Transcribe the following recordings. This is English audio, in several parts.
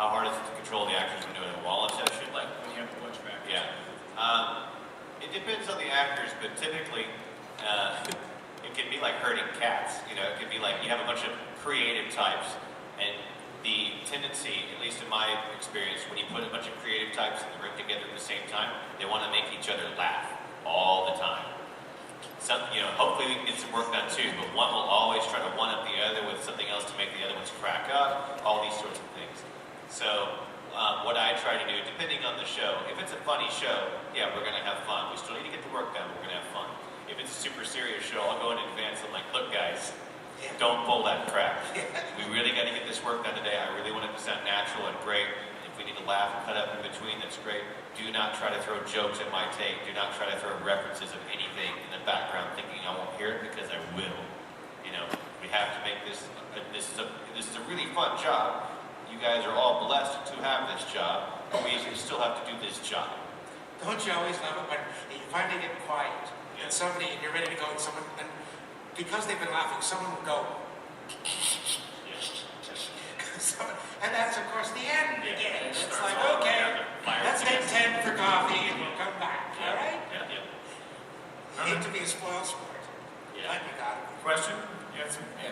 how hard is it to control the actors when doing a wall session? Like when you have to watch back. Yeah. It depends on the actors, but typically it can be like herding cats. You know, it could be like you have a bunch of creative types, and the tendency, at least in my experience, when you put a bunch of creative types in the room together at the same time, they want to make each other laugh all the time. Some, hopefully we can get some work done too, but one will always try to one-up the other with something else to make the other ones crack up, all these sorts of things. So what I try to do, depending on the show, if it's a funny show, yeah, we're going to have fun. We still need to get the work done, but we're going to have fun. If it's a super serious show, I'll go in advance. I'm like, look guys, don't pull that crap. We really got to get this work done today. I really want it to sound natural and great. If we need to laugh and cut up in between, that's great. Do not try to throw jokes in my take. Do not try to throw references of anything in the background thinking I won't hear it, because I will. We have to make this is a really fun job. You guys are all blessed to have this job, but we still have to do this job. Don't you always love it when you finally get quiet and you're ready to go, and because they've been laughing, someone will go. And that's, of course, the end again. It's like, okay, let's take 10 for coffee and we'll come back, all right? Yeah. Hate to be a spoiled sport. Yeah. But you got it. Question? Yes. Yeah.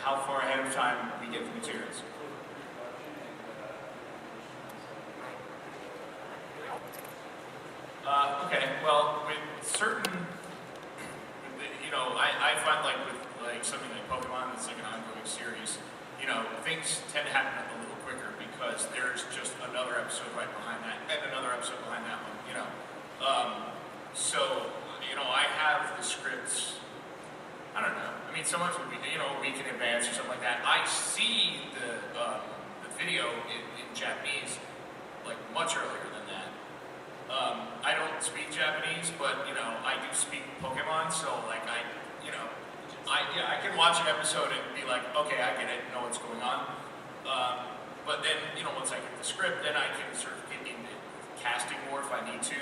How far ahead of time we get the materials? Okay, well, with certain, I find like with something like Pokemon, it's like an ongoing series, things tend to happen a little quicker because there's just another episode right behind that and another episode behind that one, So, I have the scripts, I don't know, sometimes a week in advance or something like that. I see the video in Japanese like much earlier than that. I don't speak Japanese, but I do speak Pokemon, so like I can watch an episode and be like, okay, I get it, know what's going on. But then once I get the script, then I can sort of get into casting more if I need to.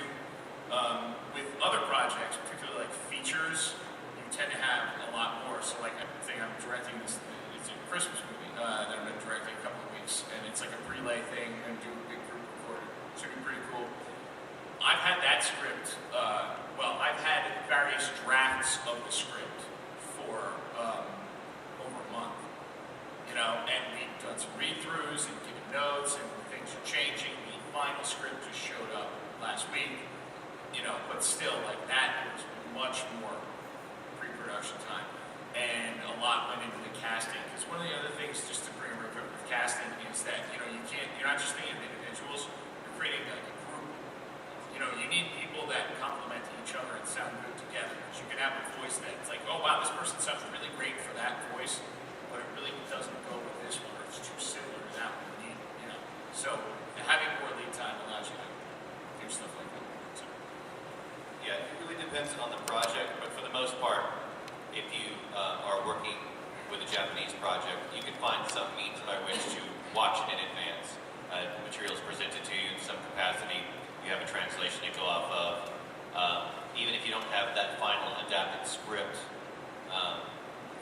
With other projects, particularly like features, you tend to have a lot more. So like I think I'm directing this. It's a Christmas movie that I've been directing a couple of weeks, and it's like a relay thing and do a big group recording. It should be pretty cool. I've had that script, I've had various drafts of the script for over a month, and we've done some read-throughs and given notes, and things are changing. The final script just showed up last week, but still, like, that was much more pre-production time, and a lot went into the casting, because one of the other things, just to bring a record with casting, is that, you're not just thinking of individuals, you're creating like a group. You need people that complement each other and sound good together. Because you can have a voice that's like, oh wow, this person sounds really great for that voice, but it really doesn't go with this one, or it's too similar to that one. So having more lead time allows you to do stuff like that. So. Yeah, it really depends on the project, but for the most part, if you are working with a Japanese project, you can find some means by which to watch it in advance. Materials presented to you in some capacity. You have a translation to go off of. Even if you don't have that final adapted script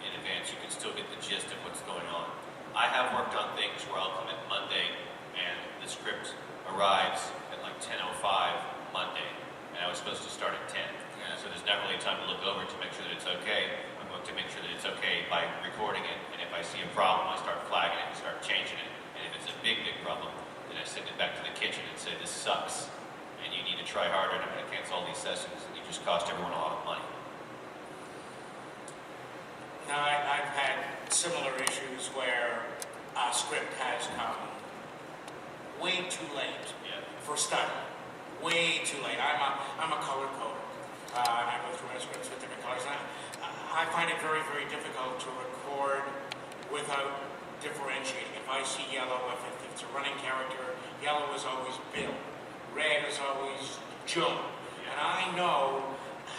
in advance, you can still get the gist of what's going on. I have worked on things where I'll come in Monday and the script arrives at like 10:05 Monday, and I was supposed to start at 10. Yeah. So there's not really time to look over to make sure that it's okay. I'm going to make sure that it's okay by recording it, and if I see a problem, I start flagging it and start changing it. And if it's a big problem, then I send it back to the kitchen and say, this sucks, and you need to try harder, and I'm going to cancel all these sessions, and you just cost everyone a lot of money. Now, I've had similar issues where a script has come way too late for study. Way too late. I'm a color coder, and I go through my scripts with different colors. And I find it very, very difficult to record without differentiating. If I see yellow, if it's a running character, yellow is always Bill, red is always Joe. And I know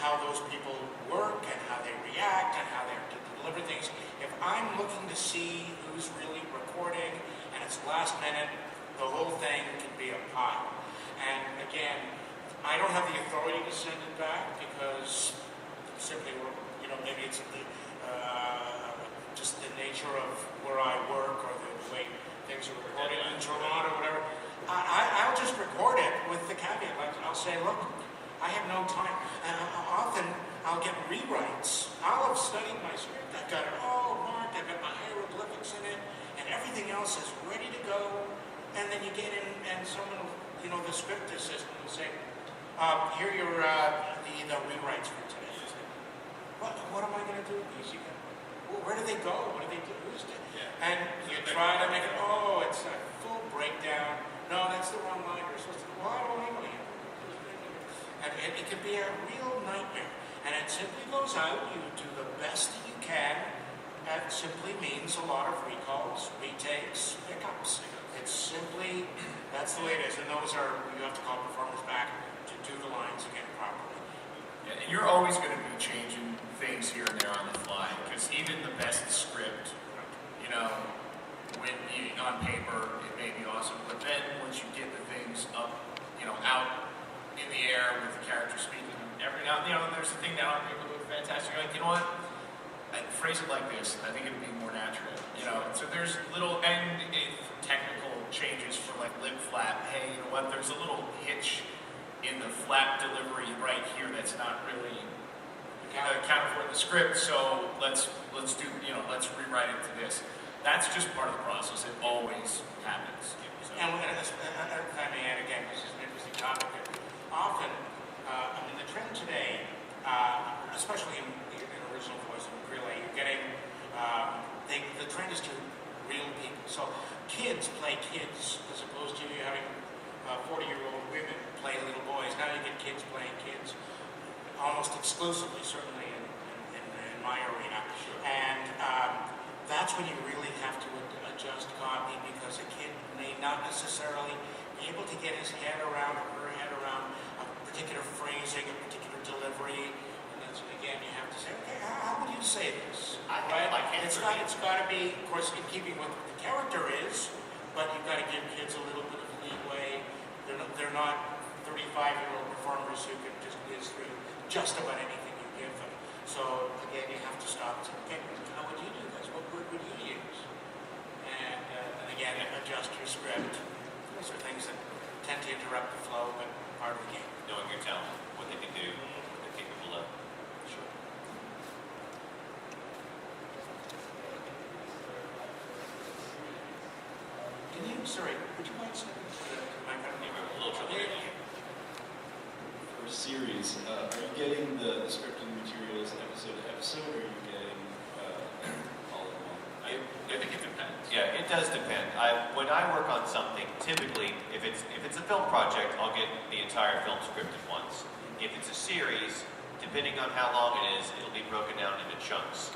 how those people work and how they react and how they deliver things. If I'm looking to see who's really recording and it's last minute, the whole thing can be a pile. And again, I don't have the authority to send it back because simply, maybe it's just the nature of where I work or the way things are recorded in Toronto or whatever. I'll just record it with the caveat. Like I'll say, look, I have no time. Often I'll get rewrites. I'll have studied my script. I've got it all marked. I've got my hieroglyphics in it, and everything else is ready to go. And then you get in, and someone, the script assistant will say, here are your the rewrites for today. What am I going to do with these? Well, where do they go? What do they do? And you try to make it, it's a full breakdown. No, that's the wrong line. You're supposed to, I don't know. And it can be a real nightmare. And it simply goes out, you do the best that you can. That simply means a lot of recalls, retakes, pickups. It's simply, that's the way it is. And those are, you have to call performers back to do the lines again properly. Yeah, and you're always going to be changing things here and there on the fly, because even the best script, when on paper, it may be awesome, but then once you get the things up, out in the air with the character speaking, every now and then, there's a thing that on paper looks fantastic. You're like, you know what? I'd phrase it like this. I think it'd be more natural. So there's little technical changes for like lip flap. Hey, you know what? There's a little hitch in the flap delivery right here that's not really accounted for in the script. So let's do let's rewrite it to this. That's just part of the process. It always happens. So. And if I may add again, this is an interesting topic. Often, the trend today, especially in original voice and relay, you're getting the trend is to real people. So kids play kids as opposed to you having 40-year-old women play little boys. Now you get kids playing kids almost exclusively, certainly in my arena. Sure. And that's when you really have to adjust copy, because a kid may not necessarily be able to get his head around or her head around a particular phrasing, a particular delivery. And that's when, again, you have to say, okay, how would you say this? Right? It's got to be, of course, in keeping with what the character is, but you've got to give kids a little bit of leeway. They're not 35-year-old performers who can just whiz through just about anything you give them. So, again, you have to stop and say, okay, how would you do this? What word would you use? And again, adjust your script. Those are things that tend to interrupt the flow, but part of the game. Knowing your talent, what they can do, what they're capable of. Sure. Would you mind stepping to the microphone? Yeah, we're a little trouble. For a series, are you getting the scripted materials episode to episode, or are you getting all in one? I think it depends. Yeah, it does depend. When I work on something, typically, if it's a film project, I'll get the entire film script at once. If it's a series, depending on how long it is, it'll be broken down into chunks.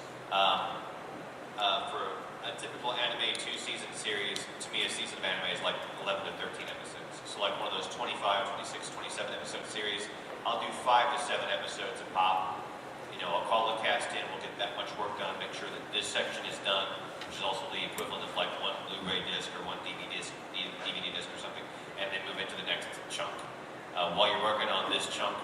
For a typical anime 2-season series, to me a season of anime is like 11 to 13 episodes. So like one of those 25, 26, 27 episode series, I'll do 5 to 7 episodes a pop. I'll call the cast in, we'll get that much work done, make sure that this section is done, which is also the equivalent of like one Blu-ray disc or one DVD disc or something, and then move into the next chunk. While you're working on this chunk,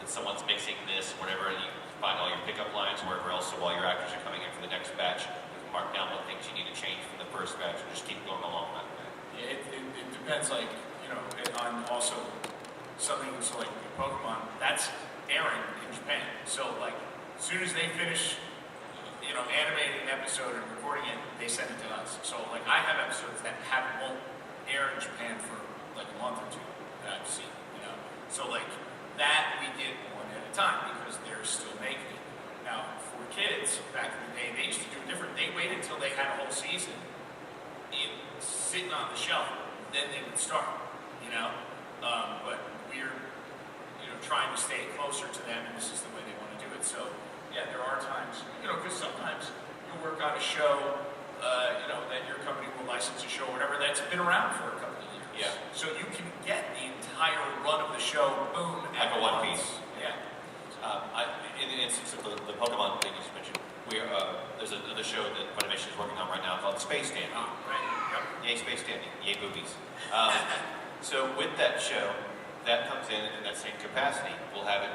and someone's mixing this, whatever, and you find all your pickup lines, wherever else, so while your actors are coming in for the next batch, you can mark down what things you need to change from the first batch, and just keep going along that way. Yeah, it depends, on also something so like Pokemon, that's airing in Japan. So like, as soon as they finish, animating an episode and recording it, they send it to us. So like, I have episodes that won't air in Japan for like a month or two that I've seen, So like, that we get one at a time because they're still making it. Now, for kids, back in the day, they used to do it different. They waited until they had a whole season sitting on the shelf, then they would start, But we're, trying to stay closer to them, and this is the way they want to do it. So, yeah, there are times, because sometimes you work on a show, that your company will license a show, whatever, that's been around for a couple of years. Yeah. So you can get the entire run of the show, boom, Like a one piece. Yeah. In the instance of the Pokemon thing you just mentioned, there's another show that Funimation is working on right now called Space Dandy. Right. Yep. Yay, Space Dandy. Yay, boobies. So with that show, that comes in that same capacity. We'll have it,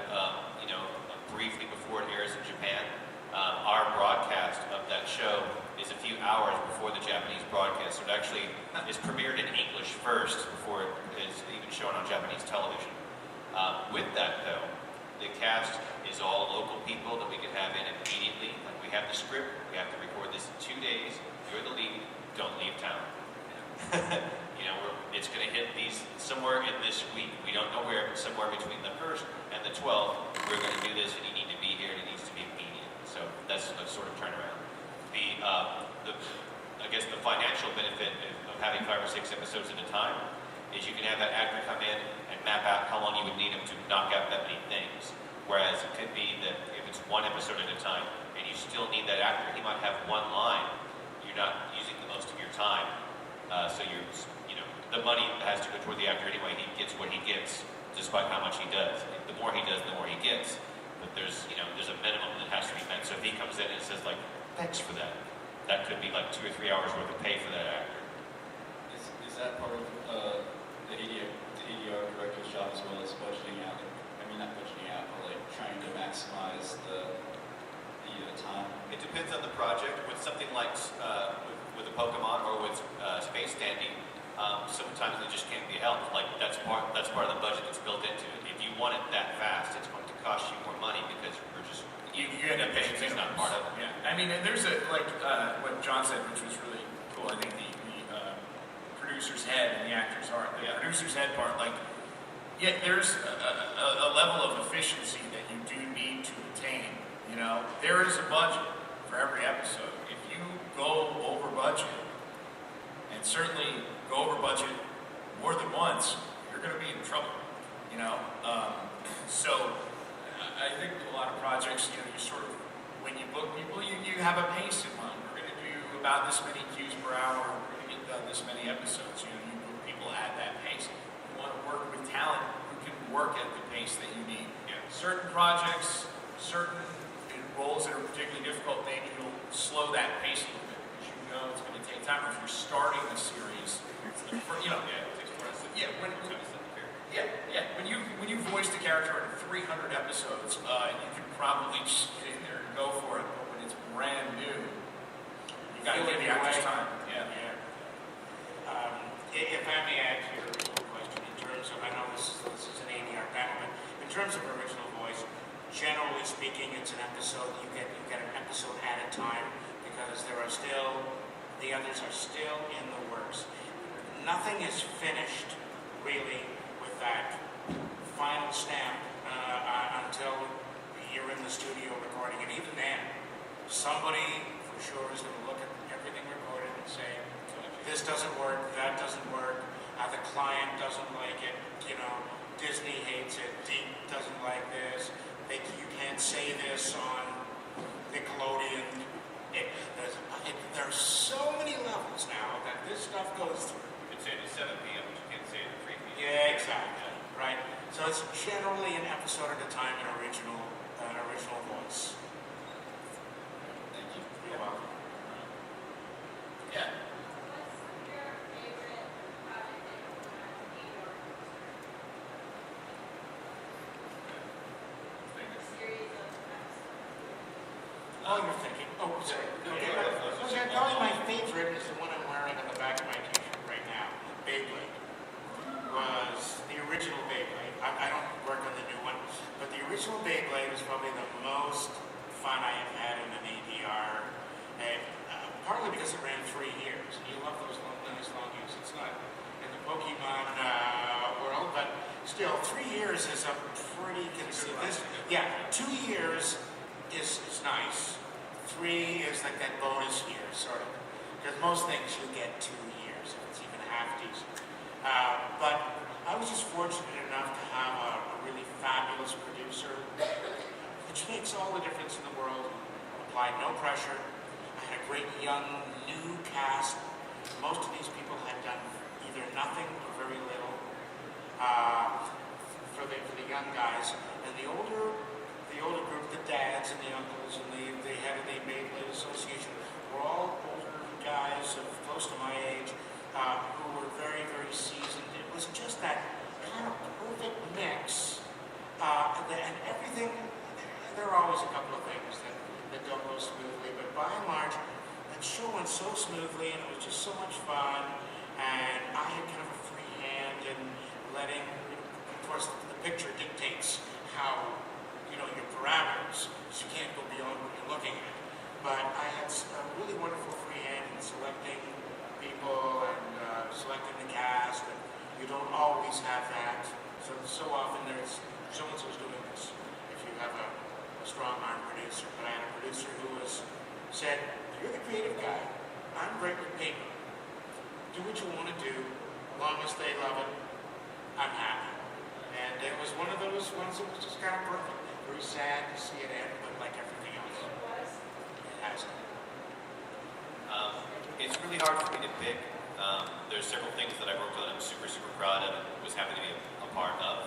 briefly before it airs in Japan. Our broadcast of that show is a few hours before the Japanese broadcast, so it actually is premiered in English first before it is even shown on Japanese television. With that, though, the cast is all local people that we can have in immediately. Like, we have the script, we have to record this in 2 days, you're the lead, don't leave town. You know, it's going to hit these somewhere in this week. We don't know where, but somewhere between the 1st and the 12th, we're going to do this, and you need to be here, and it needs to be immediate. So that's the sort of turnaround. I guess the financial benefit of having 5 or 6 episodes at a time is you can have that actor come in and map out how long you would need him to knock out that many things. Whereas it could be that if it's 1 episode at a time and you still need that actor, he might have 1 line. You're not using the most of your time. So the money has to go toward the actor anyway. He gets what he gets, despite how much he does. The more he does, the more he gets. But there's a minimum that has to be met. So if he comes in and says, like, thanks for that, that could be like 2 or 3 hours worth of pay for that actor. Is that part of the ADR director's job as well as budgeting out? I mean, not budgeting out, but like trying to maximize the time. It depends on the project. With something like with a Pokemon or with Space Dandy, sometimes it just can't be helped. Like that's part of the budget that's built into it. If you want it that fast, it's going to cost you more money because we're just you end up paying is not part of it. Yeah, I mean, and there's what John said, which was really cool. I think the producer's head and the actor's heart. The producer's head part, there's a level of efficiency that you do need to attain. You know, there is a budget for every episode. If you go over budget, and certainly go over budget more than once, you're going to be in trouble. You know, so I think a lot of projects, you sort of, when you book people, you have a pace in mind. We're going to do about this many cues per hour. We're going to get done this many episodes. You book people at that pace. You want to work with talent who can work at the pace that you need. Yeah. Certain projects, certain roles that are particularly difficult, maybe you'll slow that pace a little bit because you know it's going to take time. If you're starting a series, it takes when you voice the character in 300 episodes, you can probably just get in there and go for it. But when it's brand new, you got to give the actors time. Yeah. If I may add to your original question, in terms of, I know this is an ADR panel, but in terms of original voice, generally speaking, it's an episode. You get an episode at a time because the others are still in the works. Nothing is finished really with that final stamp until you're in the studio recording. And even then, somebody for sure is going to look at everything recorded and say, this doesn't work, that doesn't work, the client doesn't like it, Disney hates it, Deep doesn't like this, you can't say this on Nickelodeon. There's so many levels now that this stuff goes through. You can say it at 7 p.m., but you can't say it at 3 p.m. Yeah, exactly. Right. So it's generally an episode at a time in original voice. Thank you. You're welcome. Yeah. Oh, you're thinking. Oh, sorry. Okay. Probably my favorite is the one I'm wearing on the back of my t-shirt right now. Beyblade was the original Beyblade. I don't work on the new one, but the original Beyblade was probably the most fun I have had in an ADR. Partly because it ran 3 years. You love those nice long years. It's not in the Pokemon world, but still, 3 years is a pretty consistent. Yeah, 2 years is nice. 3 is like that bonus year, sort of. Because most things you get 2 years, if it's even half decent. But I was just fortunate enough to have a really fabulous producer, which makes all the difference in the world. Applied no pressure. I had a great young, new cast. Most of these people had done either nothing or very little for the young guys. And the older group, the dads and the uncles and the head of the Beyblade Association, were all older guys of close to my age who were very, very seasoned. It was just that kind of perfect mix. And everything, they're letting, of course, the picture dictates how, your parameters, so you can't go beyond what you're looking at. But I had a really wonderful free hand in selecting people and selecting the cast, and you don't always have that. So often there's so-and-so's doing this, if you have a strong arm producer. But I had a producer who said, you're the creative guy, I'm great with paper. Do what you want to do, as long as they love it, I'm happy. And it was one of those ones that was just kind of perfect. Very sad to see it end, but like everything else, it has to. It's really hard for me to pick. There's several things that I worked on I'm super, super proud of and was happy to be a part of.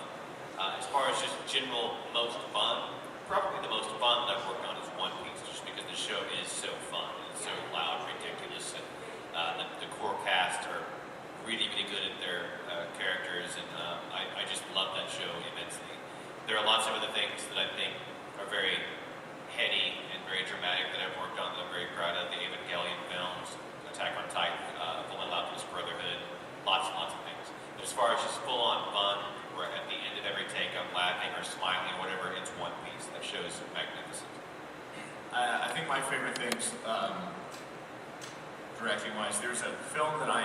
As far as just general most fun, probably the most fun that I've worked on is One Piece, just because the show is so fun. It's so loud, ridiculous, and the core cast are really, really good at their characters, and I just love that show immensely. There are lots of other things that I think are very heady and very dramatic that I've worked on that I'm very proud of. The Evangelion films, Attack on Titan, Full Alchemist Brotherhood, lots and lots of things. But as far as just full-on fun, where at the end of every take I'm laughing or smiling or whatever, it's One Piece. That show is magnificent. I think my favorite things, directing-wise, there's a film that I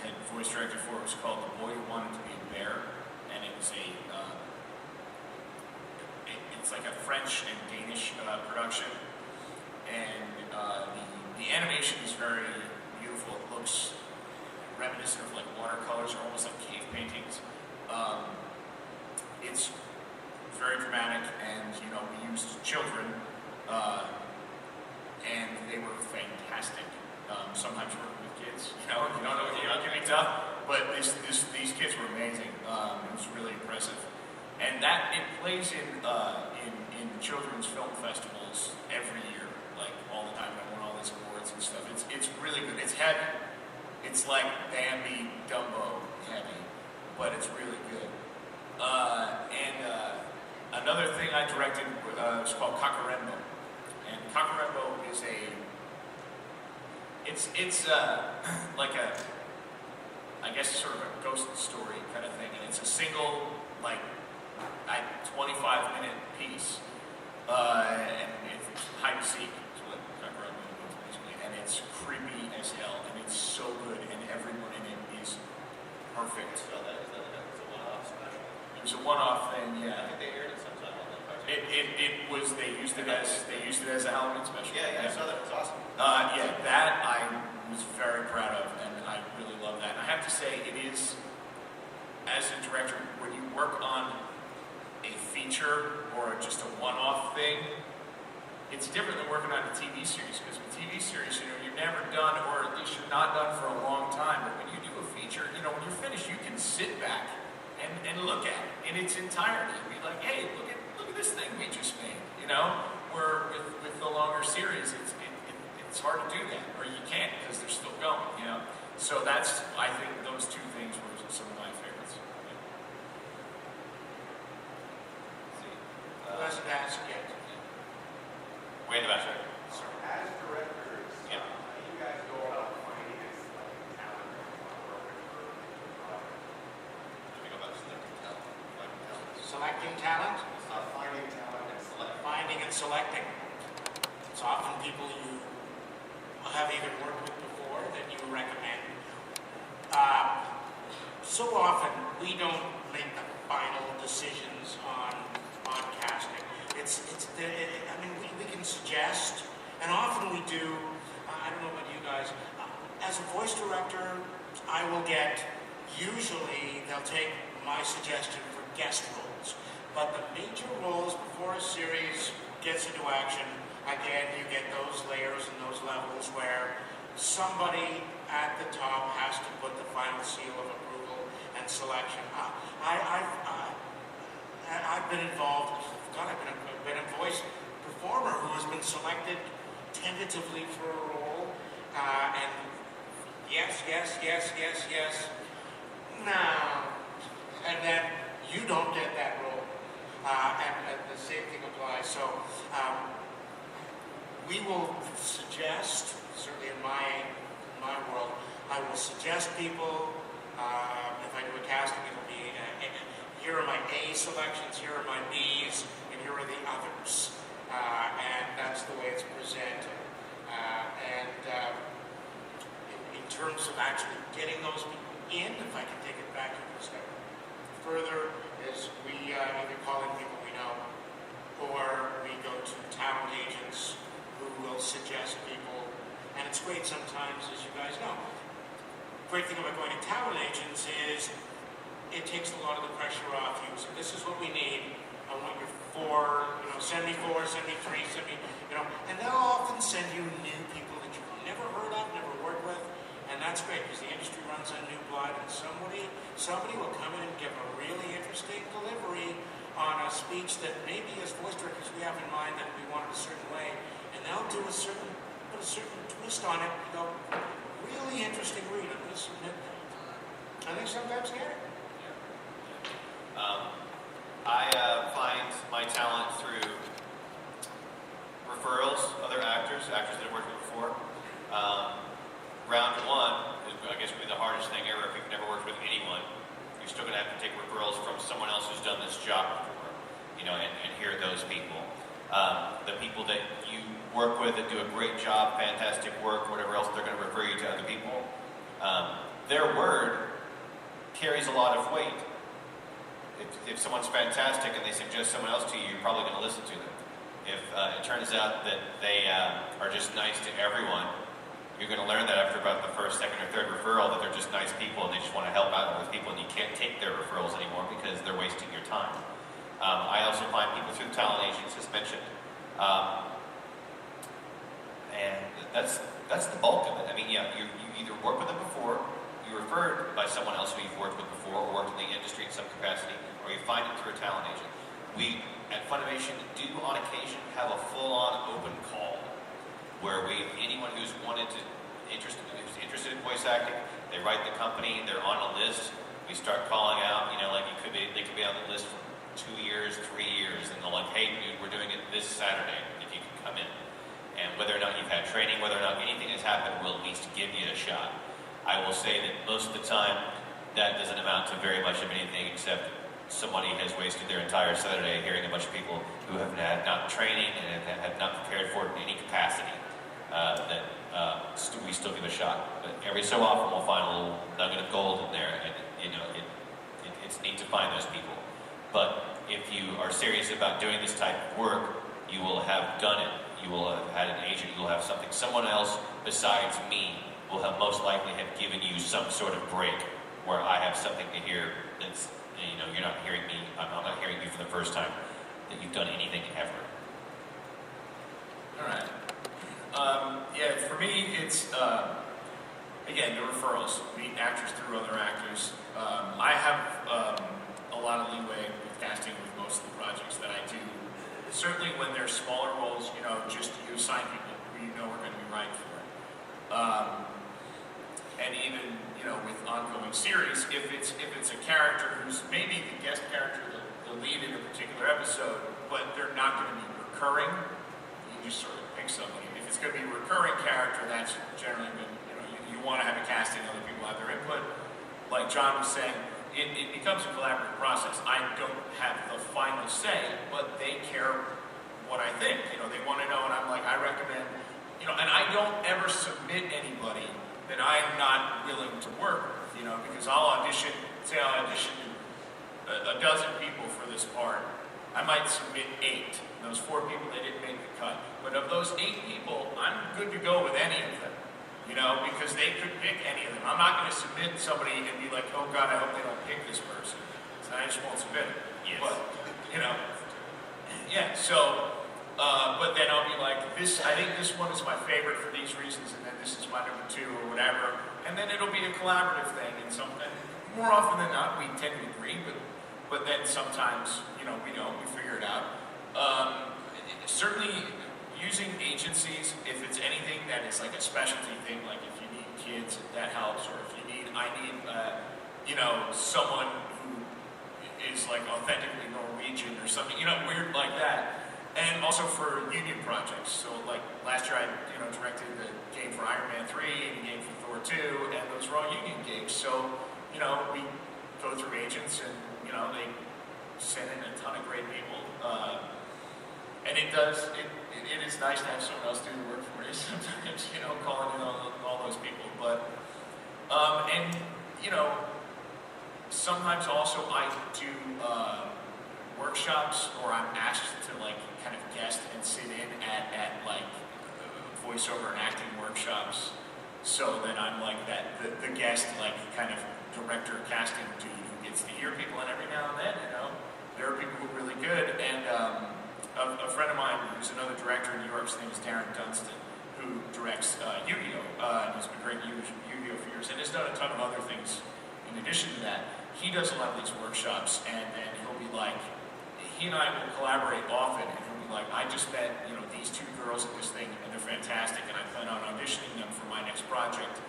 had voice directed for. It was called The Boy Who Wanted to Be a Bear, and it was it's like a French and Danish production, and the animation is very beautiful. It looks reminiscent of like watercolors or almost like cave paintings. It's very dramatic, and we used children, and they were fantastic. Sometimes working with kids, you don't know, it can be tough, but these kids were amazing. It was really impressive, and that it plays in children's film festivals every year, like all the time. I won all these awards and stuff. It's really good. It's heavy. It's like Bambi, Dumbo heavy, but it's really good. Another thing I directed was called Kakarembo, and Kakarembo is like I guess sort of a ghost story kind of thing, and it's a single 25-minute piece, and it's hide and seek is what Kakarembo means basically, and it's creepy as hell, and it's so good, and everyone in it is perfect. So that is a one-off special. It was a one-off thing, yeah. I think they aired it sometime on that cartoon. They used it as a Halloween special. Yeah, I saw that. It was awesome. That I was very proud of, and I really love that. And I have to say, it is, as a director, when you work on a feature or just a one-off thing, it's different than working on a TV series, because with TV series, you're never done, or at least you're not done for a long time. But when you do a feature, when you're finished, you can sit back and look at it in its entirety and be like, hey, look at this thing we just made. Where with the longer series, it's hard to do that, or you can't because they're still going. So I think those two things were some of my favorites. Who hasn't asked yet? Way in the back. So as directors, Yeah. you guys go about finding and selecting talent Let me go back to selecting talent. Selecting talent? It's not finding talent and selecting. Finding and selecting. It's often people you have either worked with before that you recommend. So often we don't make the final decisions on casting. We can suggest, and often we do. I don't know about you guys. As a voice director, I will get. Usually, they'll take my suggestion for guest roles, but the major roles before a series gets into action, again, you get those layers and those levels where somebody at the top has to put the final seal of approval and selection. I've been involved. God, I've been a voice performer who has been selected tentatively for a role, and yes. No, and then you don't get that role, and the same thing applies. So we will suggest, certainly in my world, I will suggest people. If I do a casting, it'll be here are my A selections, here are my Bs, and here are the others. And that's the way it's presented. In terms of actually getting those people in, if I can take it back even a step further, is we either call in people we know, or we go to talent agents who will suggest people. And it's great sometimes, as you guys know. Great thing about going to talent agents is it takes a lot of the pressure off you. So this is what we need. I want your 4, send me 4, send me 3, send me, and they'll often send you new people that you've never heard of, never worked with, and that's great because the industry runs on new blood, and somebody will come in and give a really interesting delivery on a speech that maybe is voice directors we have in mind that we want it a certain way, and they'll do put a certain twist on it, really interesting read. I'm going to submit that. I think sometimes scary. I find my talent through referrals, other actors that I've worked with before. Round one is, I guess, would be the hardest thing ever. If you've never worked with anyone, you're still going to have to take referrals from someone else who's done this job before, and hear those people. The people that you work with that do a great job, fantastic work, whatever else, they're going to refer you to other people. Their word carries a lot of weight. If someone's fantastic and they suggest someone else to you, you're probably going to listen to them. If it turns out that they are just nice to everyone, you're going to learn that after about the first, second, or third referral that they're just nice people and they just want to help out with people, and you can't take their referrals anymore because they're wasting your time. I also find people through talent agents, as mentioned, and that's the bulk of it. I mean, yeah, you either work with them before, you're referred by someone else who you've worked with before or worked in the industry in some capacity, or you find it through a talent agent. We, at Funimation, do on occasion have a full-on open call where anyone who's interested in voice acting, they write the company, they're on a list, we start calling out, they could be on the list for 2 years, 3 years, and they're like, hey dude, we're doing it this Saturday, if you can come in. And whether or not you've had training, whether or not anything has happened, we'll at least give you a shot. I will say that most of the time, that doesn't amount to very much of anything except somebody has wasted their entire Saturday hearing a bunch of people who have had not training and have not prepared for it in any capacity. We still give a shot. But every so often we'll find a little nugget of gold in there, and it's neat to find those people. But if you are serious about doing this type of work, you will have done it. You will have had an agent. You will have something. Someone else besides me will have most likely have given you some sort of break where I have something to hear that's, you're not hearing me. I'm not hearing you for the first time that you've done anything ever. All right. For me, it's, again, the referrals. Meet actors through other actors. I have a lot of leeway with casting with most of the projects that I do. Certainly when they're smaller roles, just you assign people who you know are going to be right for it. And even, with ongoing series, if it's a character who's maybe the guest character, the lead in a particular episode, but they're not going to be recurring, you just sort of pick somebody. If it's going to be a recurring character, that's generally been, you want to have a casting, other people have their input. Like John was saying, it becomes a collaborative process. I don't have the final say, but they care what I think. They want to know, and I'm like, I recommend, and I don't ever submit anybody that I'm not willing to work with, because I'll audition a dozen people for this part. I might submit 8. Those 4 people, they didn't make the cut. But of those 8 people, I'm good to go with any of them, because they could pick any of them. I'm not going to submit somebody and be like, oh God, I hope they don't pick this person. So I just won't submit it. Yes. But, but then I'll be like, I think this one is my favorite for these reasons, and then this is my number 2 or whatever. And then it'll be a collaborative thing, and more often than not, we tend to agree, but then sometimes, we don't, we figure it out. Certainly, using agencies, if it's anything that is like a specialty thing, like if you need kids, that helps, or if I need, someone who is like authentically Norwegian or something, weird like that. And also for union projects. So like last year I, directed the game for Iron Man 3 and the game for Thor 2, and those were all union gigs. So, we go through agents and, they send in a ton of great people. And it is nice to have someone else do the work for you sometimes, calling in all those people. But, and, sometimes also I do workshops, or I'm asked to kind of guest and sit in at voiceover and acting workshops. So then I'm the guest, kind of director casting dude who gets to hear people, and every now and then, there are people who are really good. And a friend of mine who's another director in New York, his name is Darren Dunstan, who directs Yu-Gi-Oh! And he's been great Yu-Gi-Oh! For years, and has done a ton of other things in addition to that. He does a lot of these workshops, and then he'll be he and I will collaborate often, and he'll be I just met, these two girls at this thing, and they're fantastic, and I plan on auditioning them for my next project.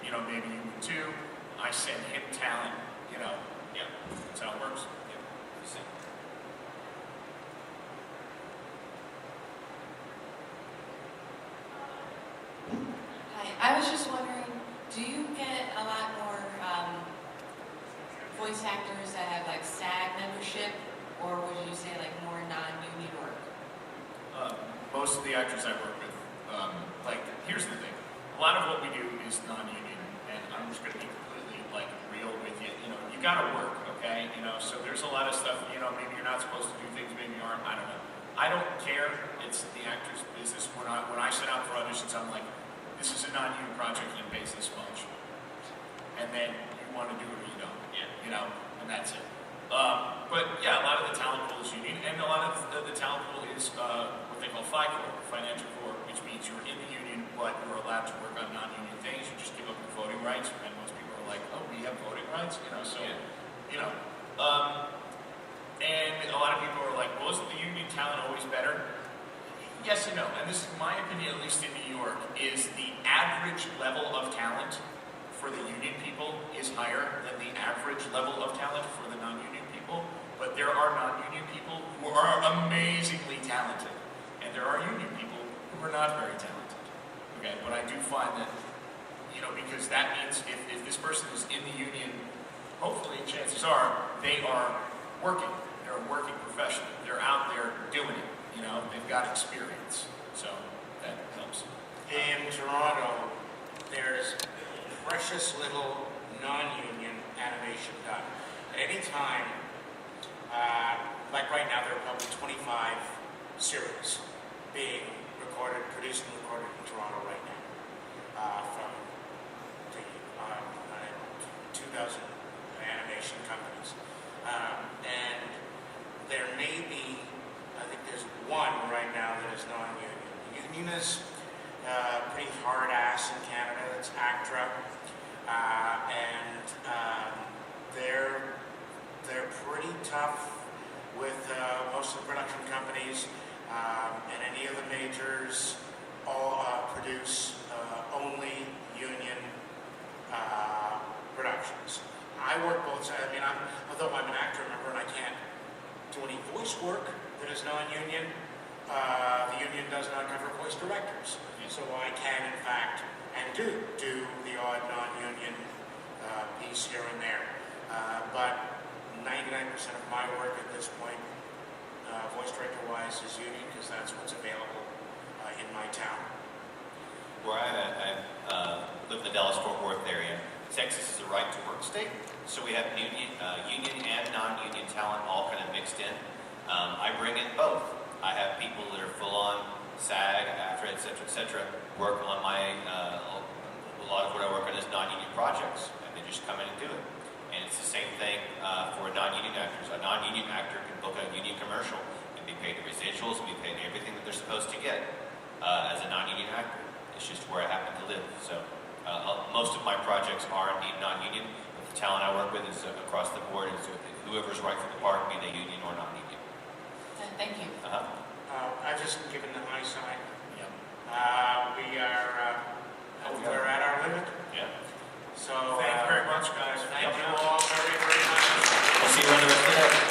Maybe you would too. I send him talent, yeah, that's how it works. Yeah. Hi, I was just wondering, do you get a lot more voice actors that have SAG membership, or would you say more non-union work? Most of the actors I work with, here's the thing. A lot of what we do is non-union, and I'm just going to be completely real with you. You got to work, okay? So there's a lot of stuff. Maybe you're not supposed to do things, maybe you aren't. I don't know. I don't care. It's the actor's business. When I set out for auditions, I'm this is a non-union project and it pays this much, and then you want to do it or you don't. Yeah. And that's it. But yeah, a lot of the talent pool is union, and a lot of the talent pool is what they call FICOR, financial core, which means you're in the union, but you're allowed to work on non-union things. You just give up your voting rights, and most people are oh, we have voting rights, and a lot of people are well, isn't the union talent always better? Yes and no, and this is my opinion, at least in New York, is the average level of talent for the union people is higher than the average level of talent for the non-union people, but there are non-union people who are amazingly talented, and there are union people who are not very talented. Okay, but I do find that, because that means if this person is in the union, hopefully, chances are, they are working. They're a working professional. They're out there doing it. They've got experience, so that helps. In Toronto, there's precious little non-union animation done. At any time, right now, there are probably 25 series being produced and recorded in Toronto right now, from the 2,000 animation companies. And there may be, I think there's one right now that is non-union. Union is pretty hard ass in Canada. It's ACTRA, and they're pretty tough with most of the production companies, and any of the majors all produce only union productions. I work both sides. Although I'm an actor, remember, and I can't do any voice work that is non-union, the union does not cover voice directors. So I can, in fact, and do the odd non-union piece here and there. But 99% of my work at this point, voice director-wise, is union, because that's what's available in my town. Where I live in the Dallas-Fort Worth area, Texas is a right-to-work state, so we have union and non-union talent all kind of mixed in. I bring in both. I have people that are full-on SAG, AFTRA, et cetera, work on my, a lot of what I work on is non-union projects, and they just come in and do it. And it's the same thing for non-union actors. A non-union actor can book a union commercial and be paid the residuals and be paid everything that they're supposed to get as a non-union actor. It's just where I happen to live. So most of my projects are indeed non-union, but the talent I work with is across the board. Is whoever's right for the part, be they union or non-union. Thank you. I've just given the high sign. Yeah. We're at our limit. Yeah. So Thank you very much, guys. Thank you all very, very much. We'll see you around the rest of the day.